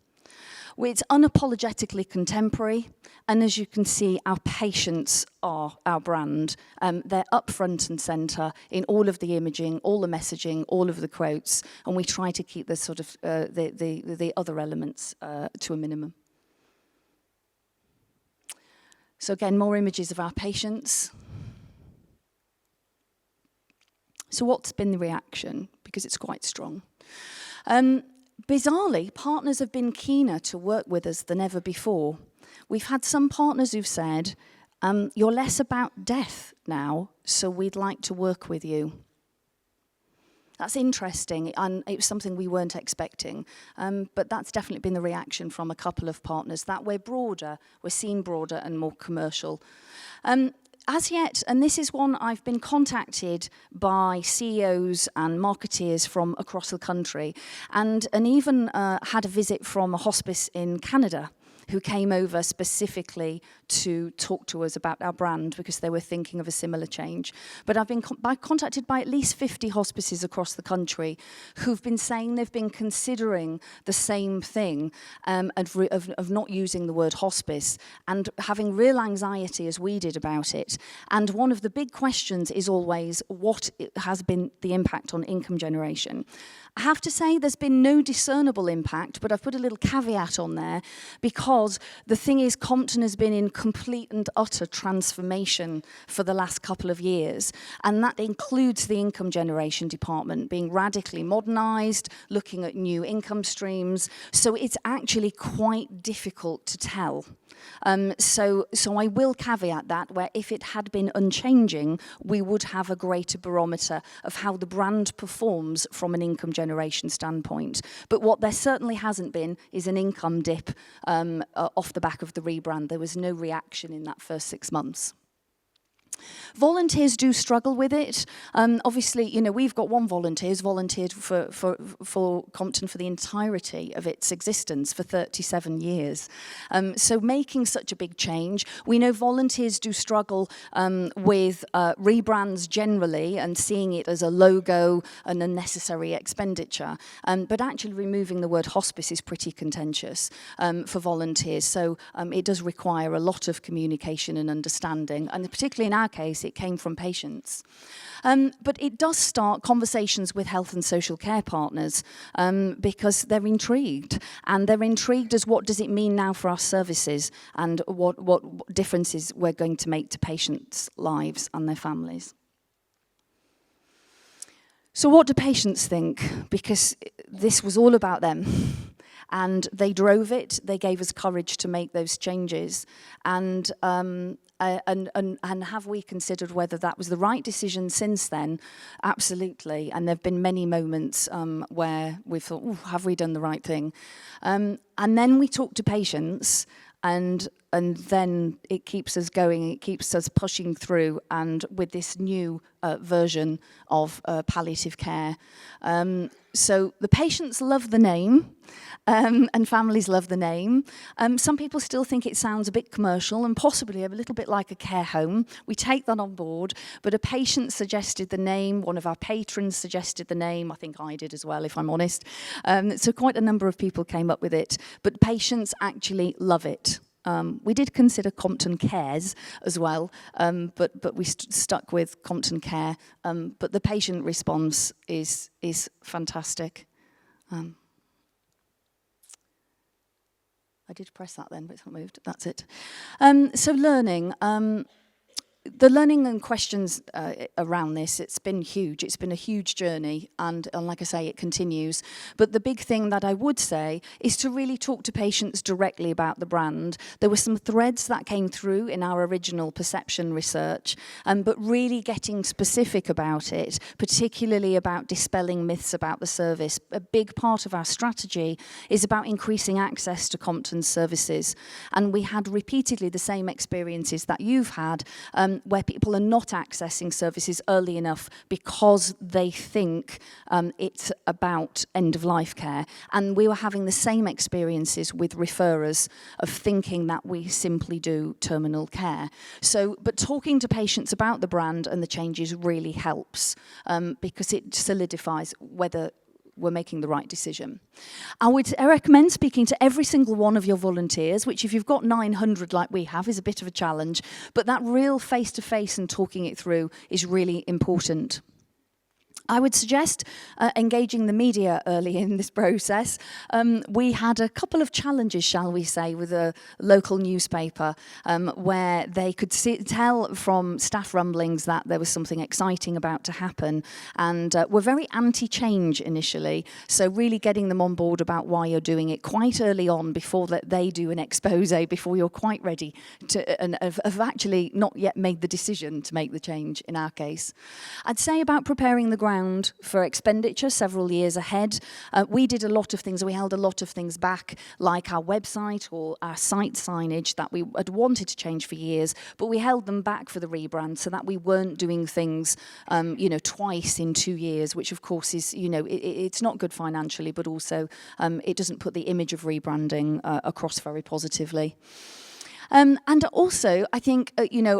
It's unapologetically contemporary, and as you can see, our patients are our brand. They're up front and centre in all of the imaging, all the messaging, all of the quotes, and we try to keep the sort of the other elements to a minimum. So again, more images of our patients. So what's been the reaction? Because it's quite strong. Bizarrely, partners have been keener to work with us than ever before. We've had some partners who've said, you're less about death now, so we'd like to work with you. That's interesting, and it was something we weren't expecting. But that's definitely been the reaction from a couple of partners, that we're broader, we're seen broader and more commercial. As yet, and this is one I've been contacted by CEOs and marketeers from across the country, and even had a visit from a hospice in Canada who came over specifically to talk to us about our brand because they were thinking of a similar change. But I've been contacted by at least 50 hospices across the country who've been saying they've been considering the same thing of not using the word hospice and having real anxiety as we did about it. And one of the big questions is always what has been the impact on income generation. I have to say there's been no discernible impact, but I've put a little caveat on there because the thing is Compton has been in complete and utter transformation for the last couple of years, and that includes the income generation department being radically modernised, looking at new income streams, so it's actually quite difficult to tell. So I will caveat that, where if it had been unchanging, we would have a greater barometer of how the brand performs from an income generation standpoint. But what there certainly hasn't been is an income dip off the back of the rebrand. There was no reaction in that first 6 months. Volunteers do struggle with it. Obviously, you know, we've got one volunteer who's volunteered for Compton for the entirety of its existence for 37 years. So making such a big change, we know volunteers do struggle with rebrands generally and seeing it as a logo and unnecessary expenditure. But actually removing the word hospice is pretty contentious for volunteers. So it does require a lot of communication and understanding, and particularly in our case, it came from patients. But it does start conversations with health and social care partners because they're intrigued. And they're intrigued as what does it mean now for our services and what differences we're going to make to patients' lives and their families. So what do patients think? Because this was all about them. And they drove it. They gave us courage to make those changes. And have we considered whether that was the right decision since then? Absolutely. And there have been many moments where we've thought, oh, have we done the right thing? And then we talk to patients, and then it keeps us going, it keeps us pushing through, and with this new version of palliative care. So the patients love the name, and families love the name. Some people still think it sounds a bit commercial and possibly a little bit like a care home. We take that on board, but a patient suggested the name, one of our patrons suggested the name, I think I did as well, if I'm honest. So quite a number of people came up with it, but patients actually love it. We did consider Compton Cares as well, but we stuck with Compton Care. But the patient response is fantastic. I did press that then, but it's not moved. That's it. So learning. The learning and questions around this, it's been huge. It's been a huge journey, and like I say, it continues. But the big thing that I would say is to really talk to patients directly about the brand. There were some threads that came through in our original perception research, but really getting specific about it, particularly about dispelling myths about the service. A big part of our strategy is about increasing access to Compton's services. And we had repeatedly the same experiences that you've had, where people are not accessing services early enough because they think it's about end-of-life care. And we were having the same experiences with referrers of thinking that we simply do terminal care. So, but talking to patients about the brand and the changes really helps because it solidifies whether we're making the right decision. I would recommend speaking to every single one of your volunteers, which if you've got 900 like we have is a bit of a challenge, but that real face-to-face and talking it through is really important. I would suggest engaging the media early in this process. We had a couple of challenges, shall we say, with a local newspaper where they could tell from staff rumblings that there was something exciting about to happen, and were very anti-change initially, so really getting them on board about why you're doing it quite early on before that they do an expose, before you're quite ready to, and have actually not yet made the decision to make the change in our case. I'd say about preparing the ground for expenditure several years ahead. We did a lot of things, we held a lot of things back, like our website or our site signage that we had wanted to change for years, but we held them back for the rebrand so that we weren't doing things, twice in 2 years, which of course is, it's not good financially, but also it doesn't put the image of rebranding across very positively. And also, I think,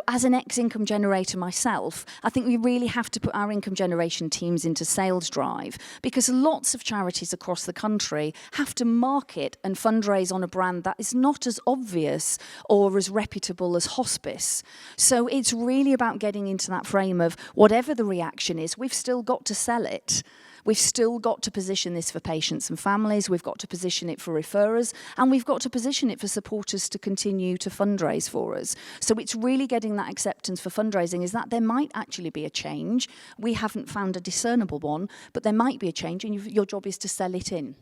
as an ex-income generator myself, I think we really have to put our income generation teams into sales drive, because lots of charities across the country have to market and fundraise on a brand that is not as obvious or as reputable as hospice. So it's really about getting into that frame of whatever the reaction is, we've still got to sell it. We've still got to position this for patients and families, we've got to position it for referrers, and we've got to position it for supporters to continue to fundraise for us. So it's really getting that acceptance for fundraising, is that there might actually be a change. We haven't found a discernible one, but there might be a change, and your job is to sell it in.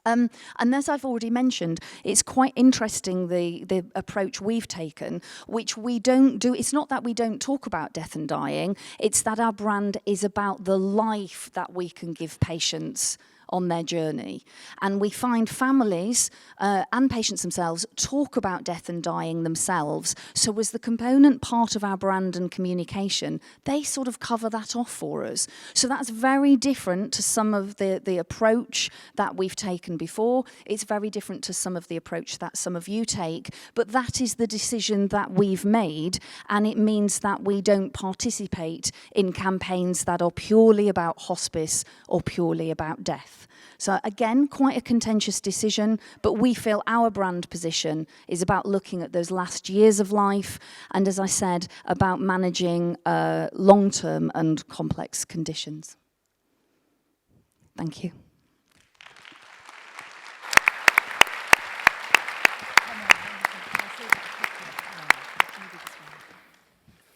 And as I've already mentioned, it's quite interesting the approach we've taken, which we don't do. It's not that we don't talk about death and dying, it's that our brand is about the life that we can give patients on their journey. And we find families and patients themselves talk about death and dying themselves. So as the component part of our brand and communication, they sort of cover that off for us. So that's very different to some of the approach that we've taken before. It's very different to some of the approach that some of you take, but that is the decision that we've made, and it means that we don't participate in campaigns that are purely about hospice or purely about death. So again, quite a contentious decision, but we feel our brand position is about looking at those last years of life, and as I said, about managing long-term and complex conditions. Thank you.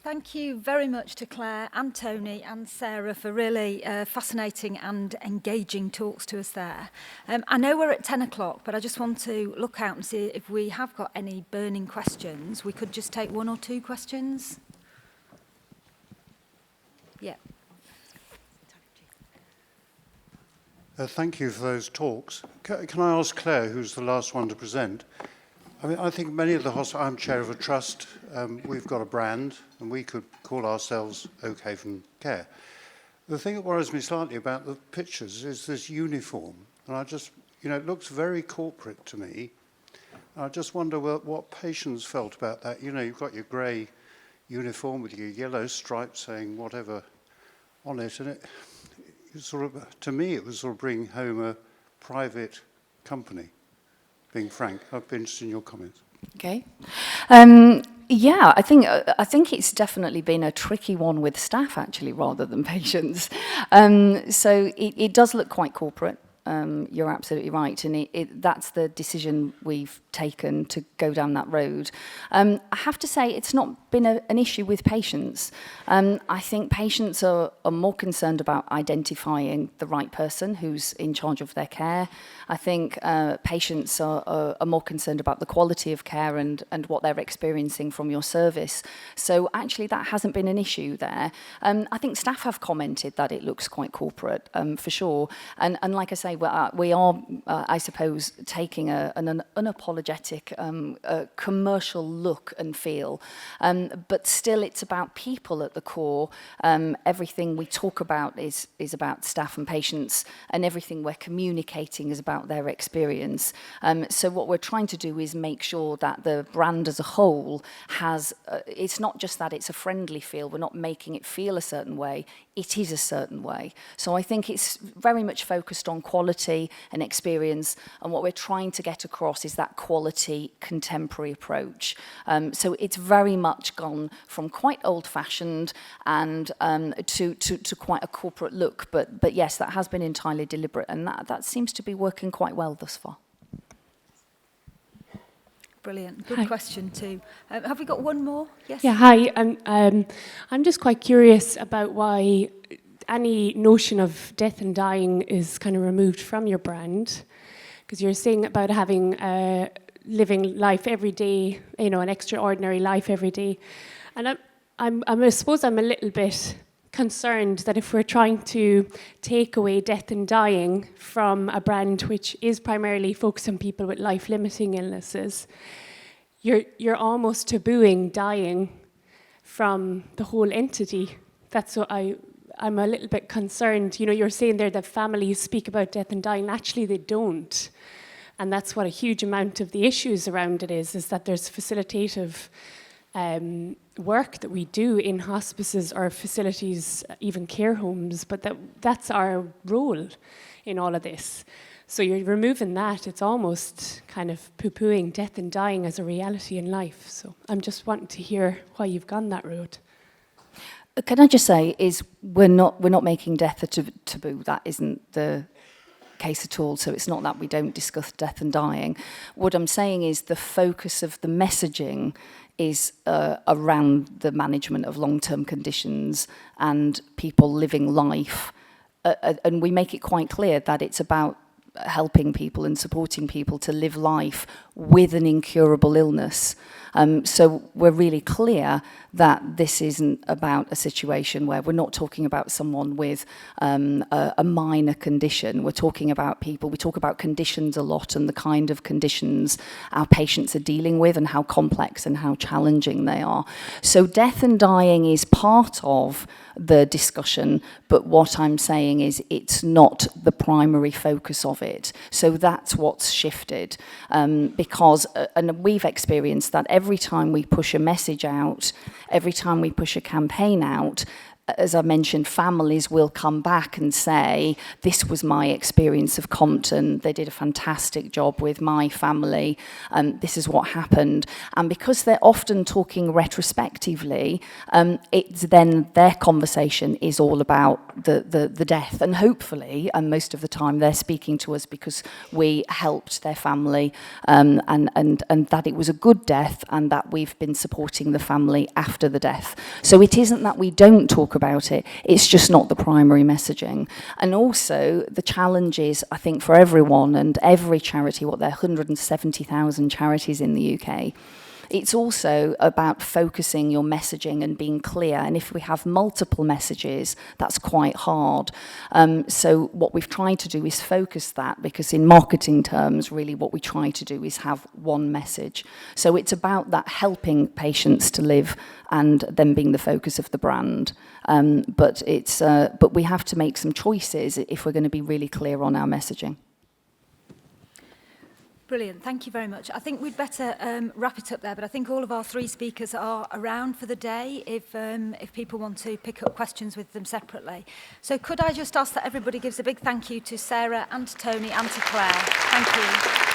Thank you very much to Claire and Tony and Sarah for really fascinating and engaging talks to us there. I know we're at 10 o'clock, but I just want to look out and see if we have got any burning questions. We could just take one or two questions. Yeah. Thank you for those talks. Can I ask Claire, who's the last one to present? I mean, I think many of the hospitals, I'm chair of a trust, we've got a brand, and we could call ourselves OK from Care. The thing that worries me slightly about the pictures is this uniform, and I just, it looks very corporate to me. I just wonder what patients felt about that. You've got your grey uniform with your yellow stripe saying whatever on it, and it sort of, to me, it was sort of bringing home a private company. Being frank, I'd be interested in your comments. Okay. Yeah, I think it's definitely been a tricky one with staff, actually, rather than patients. So it does look quite corporate. You're absolutely right, and that's the decision we've taken to go down that road. I have to say it's not been an issue with patients. I think patients are more concerned about identifying the right person who's in charge of their care. I think patients are more concerned about the quality of care and what they're experiencing from your service. So actually that hasn't been an issue there. I think staff have commented that it looks quite corporate, for sure. And like I say, we are, I suppose, taking an unapologetic commercial look and feel. But still, it's about people at the core. Everything we talk about is about staff and patients, and everything we're communicating is about their experience. So what we're trying to do is make sure that the brand as a whole has, it's not just that it's a friendly feel, we're not making it feel a certain way, it is a certain way. So I think it's very much focused on quality and experience, and what we're trying to get across is that quality contemporary approach. So it's very much gone from quite old-fashioned and to quite a corporate look, but yes, that has been entirely deliberate, and that seems to be working quite well thus far. Brilliant. Good Hi. question too. Have we got one more? Yes. Yeah, hi. I'm just quite curious about why any notion of death and dying is kind of removed from your brand, because you're saying about having living life every day, an extraordinary life every day, and I suppose I'm a little bit concerned that if we're trying to take away death and dying from a brand which is primarily focused on people with life-limiting illnesses, you're almost tabooing dying from the whole entity. That's what I'm a little bit concerned. You're saying there that families speak about death and dying. Actually, they don't. And that's what a huge amount of the issues around it is that there's facilitative work that we do in hospices or facilities, even care homes, but that's our role in all of this. So you're removing that, it's almost kind of poo-pooing death and dying as a reality in life. So I'm just wanting to hear why you've gone that road. Can I just say, we're not making death a taboo. That isn't the case at all. So it's not that we don't discuss death and dying. What I'm saying is the focus of the messaging is around the management of long-term conditions and people living life. And we make it quite clear that it's about helping people and supporting people to live life with an incurable illness. So we're really clear that this isn't about a situation where we're not talking about someone with a minor condition. We're talking about people, we talk about conditions a lot and the kind of conditions our patients are dealing with and how complex and how challenging they are. So death and dying is part of the discussion, but what I'm saying is it's not the primary focus of it. So that's what's shifted, because, and we've experienced that every time we push a message out, every time we push a campaign out, as I mentioned, families will come back and say, this was my experience of Compton, they did a fantastic job with my family, this is what happened. And because they're often talking retrospectively, it's then their conversation is all about the death. And hopefully, and most of the time, they're speaking to us because we helped their family and that it was a good death and that we've been supporting the family after the death. So it isn't that we don't talk about it, it's just not the primary messaging. And also the challenge is, I think, for everyone and every charity, there are 170,000 charities in the UK, it's also about focusing your messaging and being clear. And if we have multiple messages, that's quite hard. So what we've tried to do is focus that, because in marketing terms, really what we try to do is have one message. So it's about that helping patients to live and them being the focus of the brand. But we have to make some choices if we're going to be really clear on our messaging. Brilliant, thank you very much. I think we'd better wrap it up there, but I think all of our three speakers are around for the day if people want to pick up questions with them separately. So could I just ask that everybody gives a big thank you to Sarah and to Tony and to Claire. Thank you.